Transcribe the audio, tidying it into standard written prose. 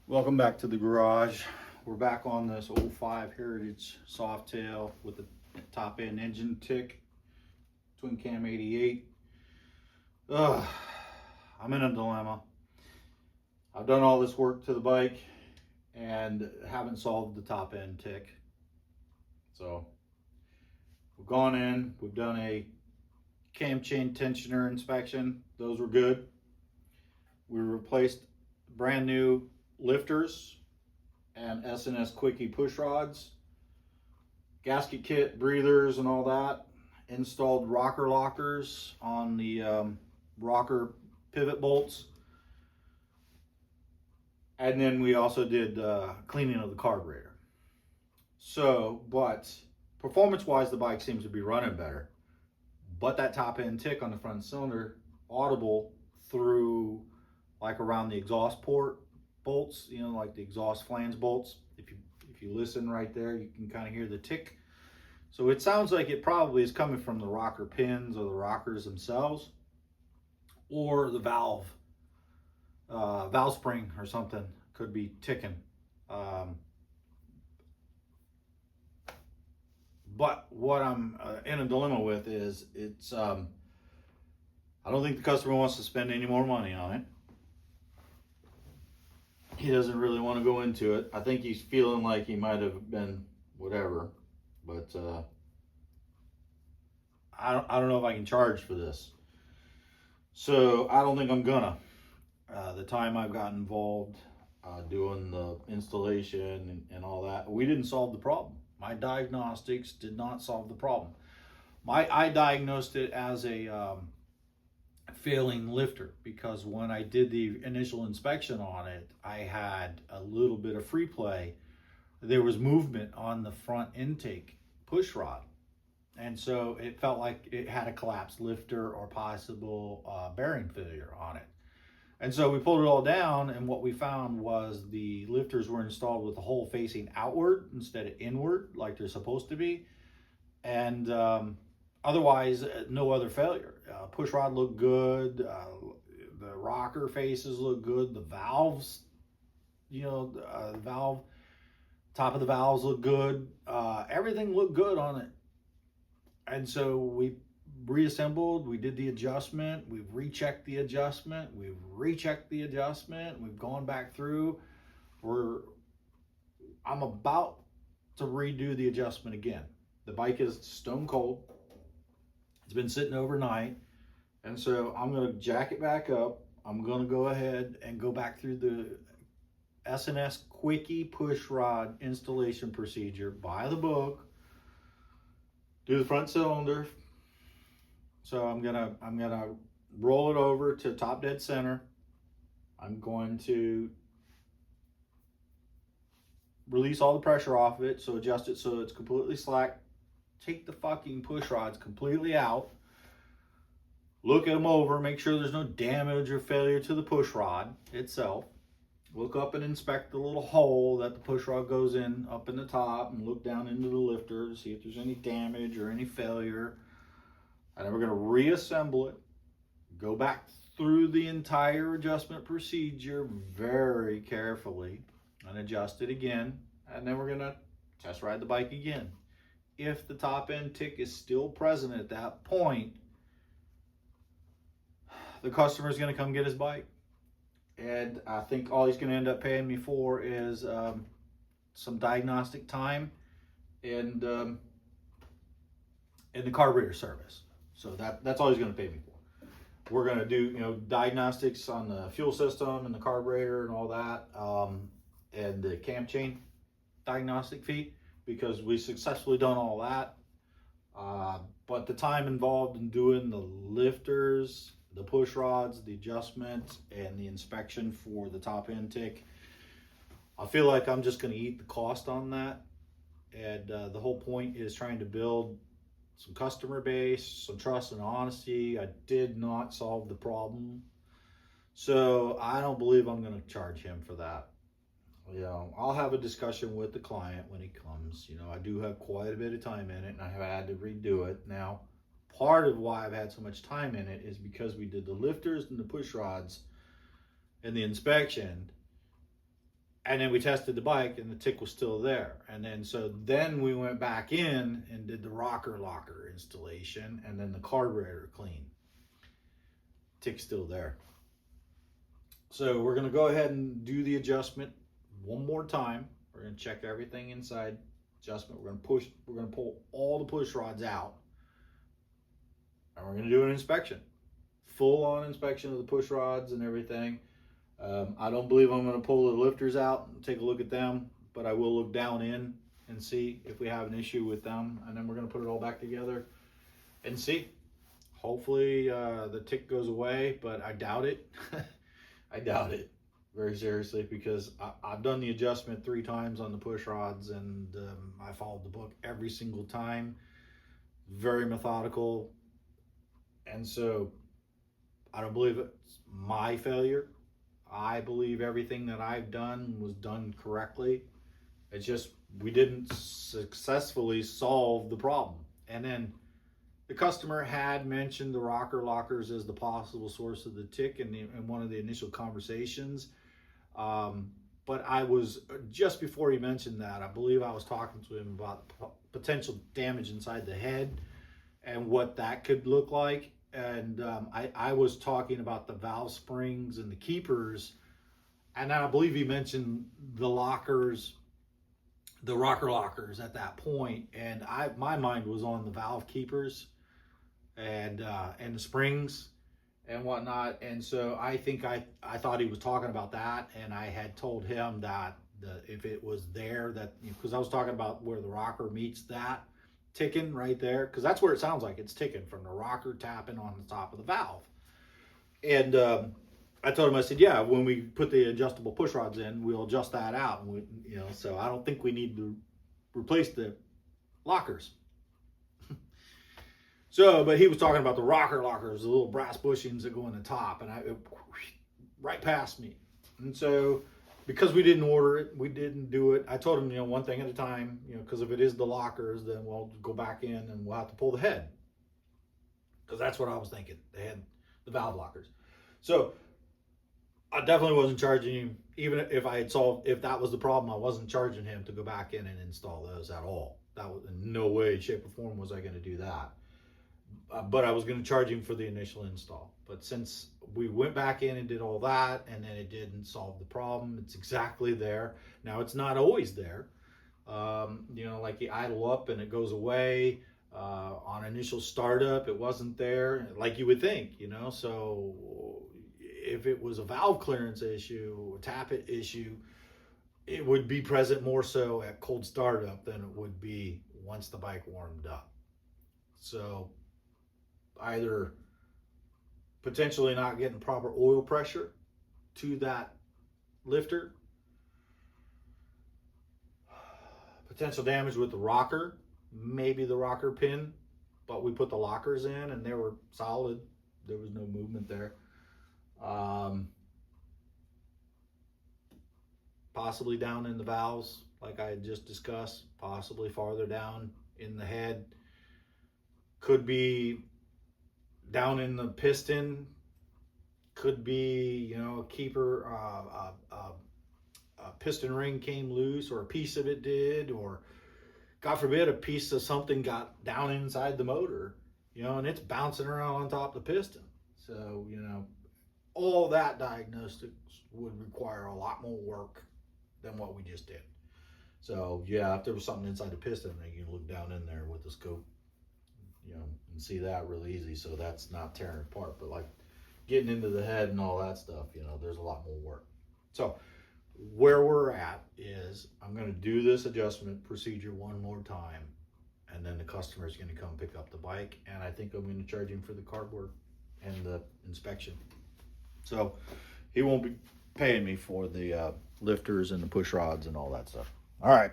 Welcome back to the garage. We're back on this 05 Heritage Softail with the top end engine tick, twin cam 88. I'm in a dilemma. I've done all this work to the bike and haven't solved the top end tick. So we've gone in, we've done a cam chain tensioner inspection. Those were good. We replaced brand new lifters and S&S Quickie push rods, gasket kit, breathers and all that. Installed rocker lockers on the rocker pivot bolts. And then we also did cleaning of the carburetor. So, but performance-wise, the bike seems to be running better. But that top end tick on the front cylinder, audible through like around the exhaust port bolts, you know, like the exhaust flange bolts. If you listen right there, you can kind of hear the tick. So it sounds like it probably is coming from the rocker pins or the rockers themselves, or the valve spring or something could be ticking. But what I'm in a dilemma with is I don't think the customer wants to spend any more money on it. He doesn't really want to go into it. I think he's feeling like he might have been whatever, but I don't know if I can charge for this. So I don't think I'm gonna. The time I've gotten involved doing the installation and all that, we didn't solve the problem. My diagnostics did not solve the problem. I diagnosed it as a failing lifter because when I did the initial inspection on it, I had a little bit of free play. There was movement on the front intake push rod. And so it felt like it had a collapsed lifter or possible bearing failure on it. And so we pulled it all down, and what we found was the lifters were installed with the hole facing outward instead of inward like they're supposed to be. And otherwise, no other failure. Push rod looked good. The rocker faces look good. The valves, the valve, top of the valves look good. Everything looked good on it. And so we reassembled, we did the adjustment, we've rechecked the adjustment, we've rechecked the adjustment, we've gone back through. I'm about to redo the adjustment again. The bike is stone cold. It's been sitting overnight. And so I'm gonna jack it back up. I'm gonna go ahead and go back through the S&S Quickie push rod installation procedure by the book. Do the front cylinder. So I'm gonna roll it over to top dead center. I'm going to release all the pressure off of it, so adjust it so it's completely slack. Take the fucking push rods completely out. Look at them over, make sure there's no damage or failure to the push rod itself. Look up and inspect the little hole that the push rod goes in up in the top, and look down into the lifter to see if there's any damage or any failure. And then we're going to reassemble it, go back through the entire adjustment procedure very carefully and adjust it again. And then we're going to test ride the bike again. If the top end tick is still present at that point, the customer is going to come get his bike. And I think all he's going to end up paying me for is some diagnostic time and the carburetor service. So that's all he's going to pay me for. We're going to do diagnostics on the fuel system and the carburetor and all that, and the cam chain diagnostic fee, because we successfully done all that. But the time involved in doing the lifters, the push rods, the adjustment, and the inspection for the top end tick, I feel like I'm just going to eat the cost on that. And the whole point is trying to build some customer base, some trust and honesty. I did not solve the problem, so I don't believe I'm going to charge him for that. I'll have a discussion with the client when he comes. I do have quite a bit of time in it, and I have had to redo it. Now, part of why I've had so much time in it is because we did the lifters and the push rods and the inspection And then we tested the bike and the tick was still there. And then we went back in and did the rocker locker installation and then the carburetor clean. Tick's still there. So we're gonna go ahead and do the adjustment one more time. We're gonna check everything inside adjustment. We're gonna pull all the push rods out. And we're gonna do an inspection. Full on inspection of the push rods and everything. I don't believe I'm going to pull the lifters out and take a look at them, but I will look down in and see if we have an issue with them, and then we're going to put it all back together and see. Hopefully the tick goes away, but I doubt it. I doubt it very seriously, because I've done the adjustment 3 times on the push rods, and I followed the book every single time. Very methodical, and so I don't believe it's my failure. I believe everything that I've done was done correctly. It's just we didn't successfully solve the problem. And then the customer had mentioned the rocker lockers as the possible source of the tick in one of the initial conversations. But I was, just before he mentioned that, I believe I was talking to him about potential damage inside the head and what that could look like. And I was talking about the valve springs and the keepers, and I believe he mentioned the lockers, the rocker lockers at that point, and my mind was on the valve keepers and the springs and whatnot. And so I think I thought he was talking about that, and I had told him that if it was there, that, because I was talking about where the rocker meets that ticking right there, because that's where it sounds like it's ticking, from the rocker tapping on the top of the valve. And I told him, I said, yeah, when we put the adjustable push rods in, we'll adjust that out, and so I don't think we need to replace the lockers. So, but he was talking about the rocker lockers, the little brass bushings that go on the top, and it right past me. And so, because we didn't order it, we didn't do it, I told him, one thing at a time, because if it is the lockers, then we'll go back in and we'll have to pull the head. Because that's what I was thinking, the valve lockers. So I definitely wasn't charging him, even if if that was the problem, I wasn't charging him to go back in and install those at all. That was in no way, shape, or form was I going to do that. But I was going to charge him for the initial install. But since we went back in and did all that, and then it didn't solve the problem, it's exactly there. Now, it's not always there. Like you idle up and it goes away. On initial startup, it wasn't there, like you would think, So if it was a valve clearance issue, a tappet issue, it would be present more so at cold startup than it would be once the bike warmed up. So either potentially not getting proper oil pressure to that lifter, potential damage with the rocker, maybe the rocker pin, but we put the lockers in and they were solid. There was no movement there. Possibly down in the valves, like I had just discussed, possibly farther down in the head. Could be down in the piston, could be, a keeper, a piston ring came loose, or a piece of it did, or God forbid a piece of something got down inside the motor, and it's bouncing around on top of the piston. So, all that diagnostics would require a lot more work than what we just did. So, yeah, if there was something inside the piston, then you can look down in there with the scope, and see that really easy. So that's not tearing apart, but like getting into the head and all that stuff, there's a lot more work. So where we're at is I'm going to do this adjustment procedure one more time, and then the customer is going to come pick up the bike, and I think I'm going to charge him for the cardboard and the inspection. So he won't be paying me for the lifters and the push rods and all that stuff. All right.